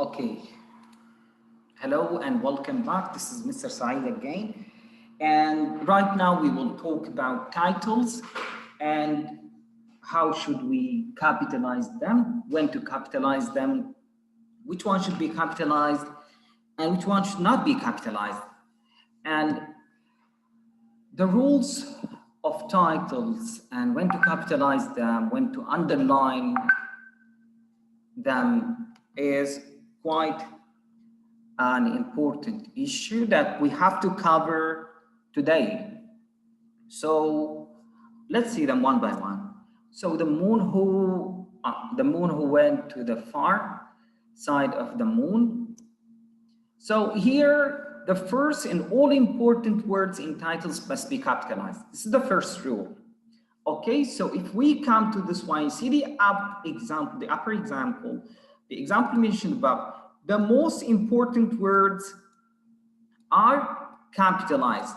Okay, hello and welcome back. This is Mr. Saeed again. And right now we will talk about titles and how should we capitalize them, when to capitalize them, which one should be capitalized and which one should not be capitalized. And the rules of titles and when to capitalize them, when to underline them is quite an important issue that we have to cover today. So let's see them one by one. So the moon who went to the far side of the moon. So here the first and all important words in titles must be capitalized. This is the first rule. Okay, so if we come to this one, see the upper example, the example mentioned above, the most important words are capitalized.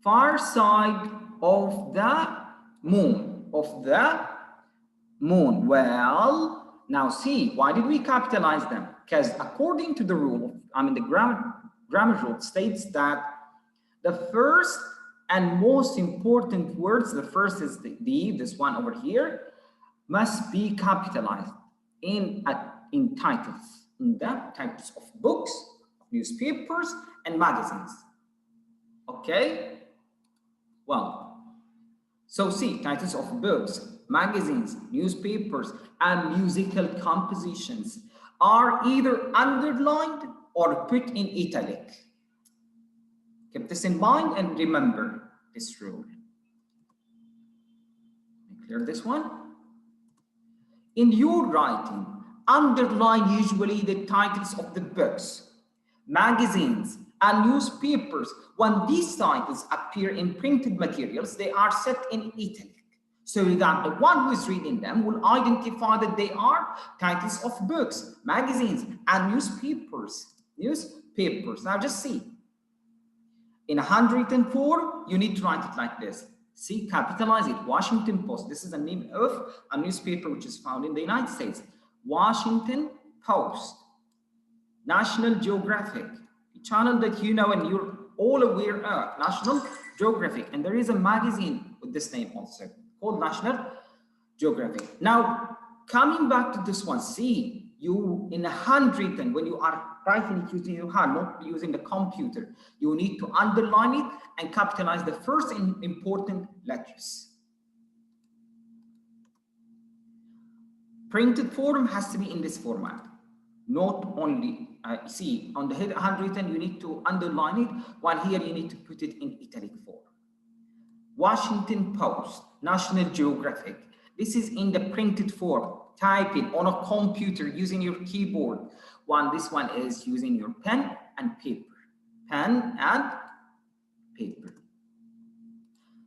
Far side of the moon, Well, now see, why did we capitalize them? Because according to the rule, the grammar rule states that the first and most important words, the first is this one over here, must be capitalized in titles, in the types of books, newspapers, and magazines. Okay? Well, so see, titles of books, magazines, newspapers, and musical compositions are either underlined or put in italic. Keep this in mind and remember this rule. Clear this one? In your writing, underline usually the titles of the books, magazines, and newspapers. When these titles appear in printed materials, they are set in italic, so that the one who is reading them will identify that they are titles of books, magazines, and newspapers. Now just see. In a handwritten form, you need to write it like this. See, capitalize it. Washington Post. This is the name of a newspaper which is found in the United States. Washington Post. National Geographic. A channel that you know and you're all aware of. National Geographic. And there is a magazine with this name also called National Geographic. Now, coming back to this one, see, you in a handwritten, when you are writing it using your hand, not using the computer, you need to underline it and capitalize the first important letters. Printed form has to be in this format. Not only, see, on the handwritten, you need to underline it, while here you need to put it in italic form. Washington Post, National Geographic. This is in the printed form. Type it on a computer using your keyboard. This one is using your pen and paper. Pen and paper.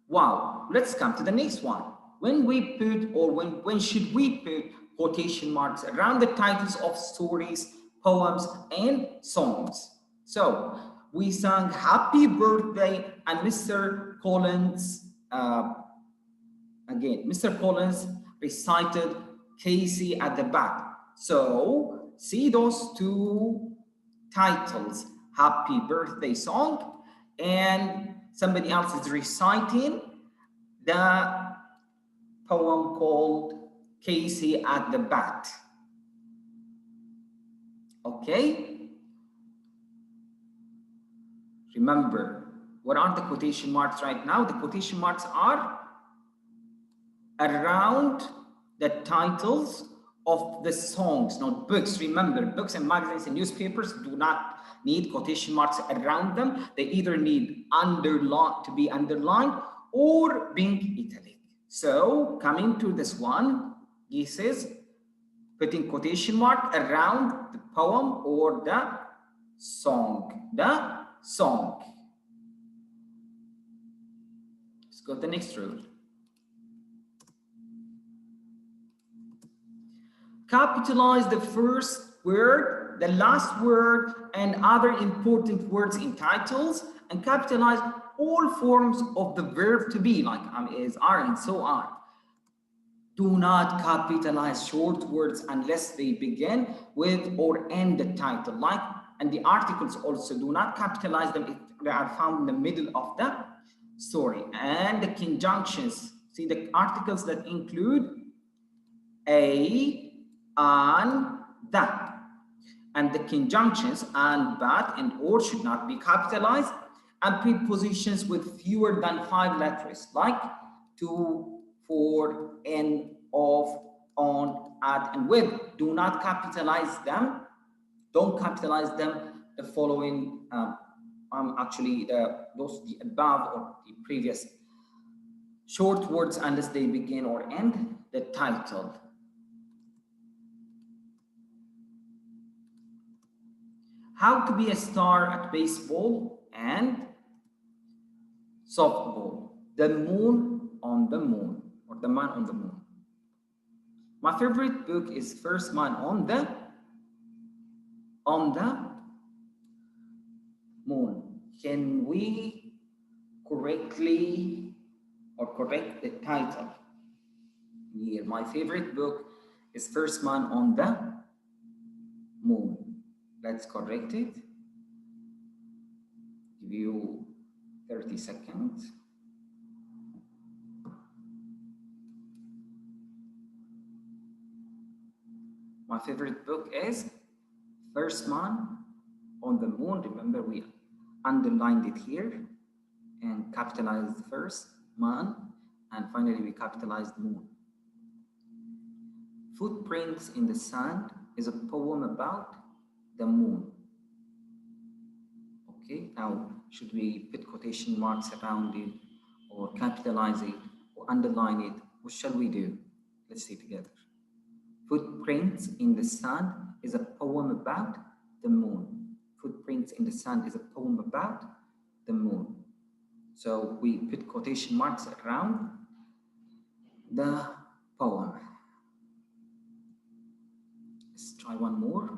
Wow, let's come to the next one. When we put, or when should we put quotation marks around the titles of stories, poems, and songs? So we sang Happy Birthday and Mr. Collins, Mr. Collins recited Casey at the back. So see those two titles, Happy Birthday Song, and somebody else is reciting the poem called Casey at the Bat. Okay? Remember, what are the quotation marks right now? The quotation marks are around the titles of the songs, not books. Remember, books and magazines and newspapers do not need quotation marks around them. They either need to be underlined or being italic. So coming to this one, this is putting quotation mark around the poem or the song. Let's go to the next rule. Capitalize the first word, the last word, and other important words in titles, and capitalize all forms of the verb to be, like is, are, and so on. Do not capitalize short words unless they begin with or end the title. Like, and the articles also do not capitalize them if they are found in the middle of the story. And the conjunctions, see the articles that include a, and, that. And the conjunctions and, but, and or should not be capitalized. And prepositions with fewer than 5 letters, like to, for, in, of, on, at, and with. Do not capitalize them. Don't capitalize them. The following, actually, the above or the previous short words unless they begin or end the title. How to be a star at baseball and softball. The moon on the moon, or the man on the moon. My favorite book is First Man on the moon. Can we correctly or correct the title here? My favorite book is First Man on the Moon. Let's correct it. Give you 30 seconds. My favorite book is First Man on the Moon. Remember, we underlined it here and capitalized first man, and finally we capitalized moon. Footprints in the Sand is a poem about the moon. Okay, now should we put quotation marks around it or capitalize it or underline it? What shall we do? Let's see together. Footprints in the Sand is a poem about the moon. Footprints in the Sand is a poem about the moon. So we put quotation marks around the poem. Let's try one more.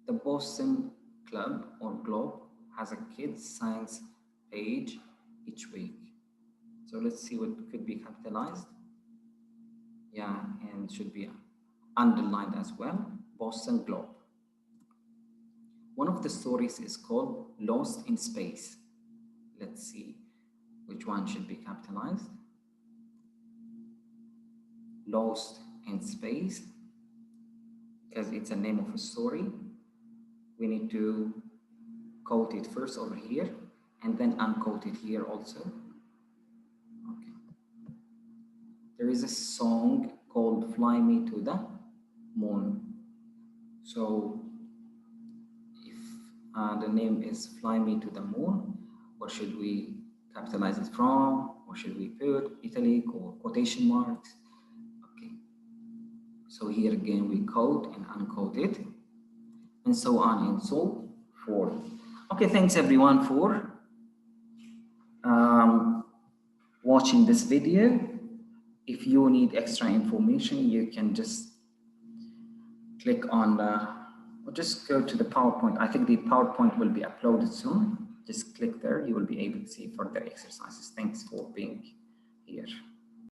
The Boston Club or Globe has a kids science page each week. So let's see what could be capitalized. Yeah, and should be underlined as well. Boston Globe. One of the stories is called Lost in Space. Let's see which one should be capitalized. Lost in Space, because it's a name of a story. We need to quote it first over here and then unquote it here also. Okay. There is a song called Fly Me to the Moon. So if the name is Fly Me to the Moon, what should we capitalize it from? Or should we put italic or quotation marks? Okay. So here again we quote and unquote it, and so on and so forth. Okay, thanks everyone for watching this video. If you need extra information, you can just click on or just go to the PowerPoint. I think the PowerPoint will be uploaded soon. Just click there, you will be able to see further exercises. Thanks for being here.